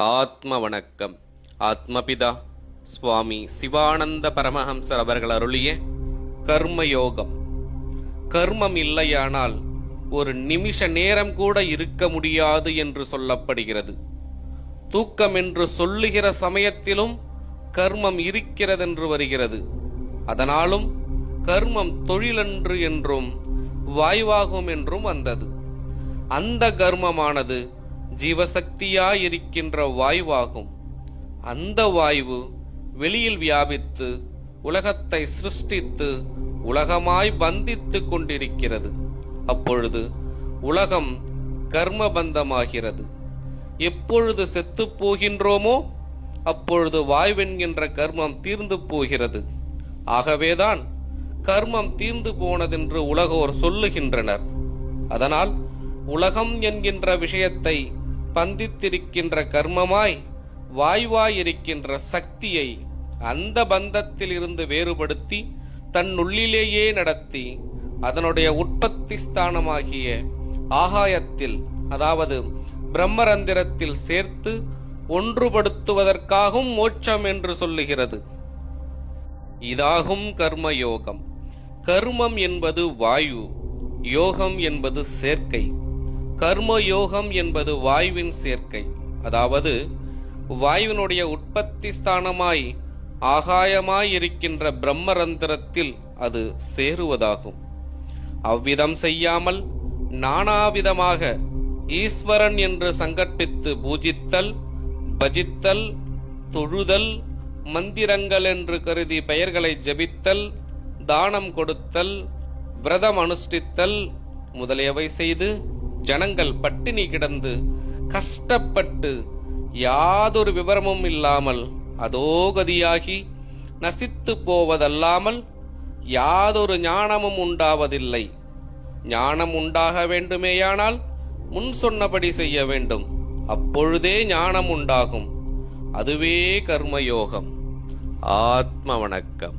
ஆத்ம வணக்கம். ஆத்மபிதா சுவாமி சிவானந்த பரமஹம்சர் அவர்கள் அருளிய கர்மயோகம். கர்மம் இல்லையானால் ஒரு நிமிஷ நேரம் கூட இருக்க முடியாது என்று சொல்லப்படுகிறது. தூக்கம் என்று சொல்லுகிற சமயத்திலும் கர்மம் இருக்கிறதென்று வருகிறது. அதனாலும் கர்மம் தொழிலன்று என்றும் வாய்வாகும் என்றும் வந்தது. அந்த கர்மமானது ஜீவசக்தியாயிருக்கின்ற வாயுவாகும். அந்த வாயு வெளியில் வியாபித்து உலகத்தை சிருஷ்டித்து உலகமாய் பந்தித்து கொண்டிருக்கிறது. அப்பொழுது உலகம் கர்மபந்தமாகிறது. எப்பொழுது செத்து போகின்றோமோ அப்பொழுது வாய்வென்கின்ற கர்மம் தீர்ந்து போகிறது. ஆகவேதான் கர்மம் தீர்ந்து போனதென்று உலகோர் சொல்லுகின்றனர். அதனால் உலகம் என்கின்ற விஷயத்தை பந்தித்திருக்கின்ற கர்மமாய் வாய்வாயிருக்கின்ற சக்தியை அந்த பந்தத்தில் இருந்து வேறுபடுத்தி தன்னுள்ளிலேயே நடத்தி அதனுடைய உற்பத்தி ஸ்தானமாகிய ஆகாயத்தில், அதாவது பிரம்மரந்திரத்தில் சேர்த்து ஒன்றுபடுத்துவதற்காகவும் மோட்சம் என்று சொல்லுகிறது. இதாகும் கர்மயோகம். கர்மம் என்பது வாயு, யோகம் என்பது சேர்க்கை. கர்மயோகம் என்பது வாயுவின் சேர்க்கை, அதாவது வாயுவினுடைய உற்பத்தி ஸ்தானமாய் ஆகாயமாய் இருக்கின்ற பிரம்மரந்திரத்தில் அது சேருவதாகும். அவ்விதம் செய்யாமல் நானாவிதமாக ஈஸ்வரன் என்று சங்கற்பித்து பூஜித்தல், பஜித்தல், தொழுதல், மந்திரங்கள் என்று கருதி பெயர்களை ஜபித்தல், தானம் கொடுத்தல், விரதம் அனுஷ்டித்தல் முதலியவை செய்து ஜனங்கள் பட்டினி கிடந்து கஷ்டப்பட்டு யாதொரு விவரமும் இல்லாமல் அதோகதியாகி நசித்து போவதல்லாமல் யாதொரு ஞானமும் உண்டாவதில்லை. ஞானம் உண்டாக வேண்டுமேயானால் முன் சொன்னபடி செய்ய வேண்டும். அப்பொழுதே ஞானம் உண்டாகும். அதுவே கர்மயோகம். ஆத்ம வணக்கம்.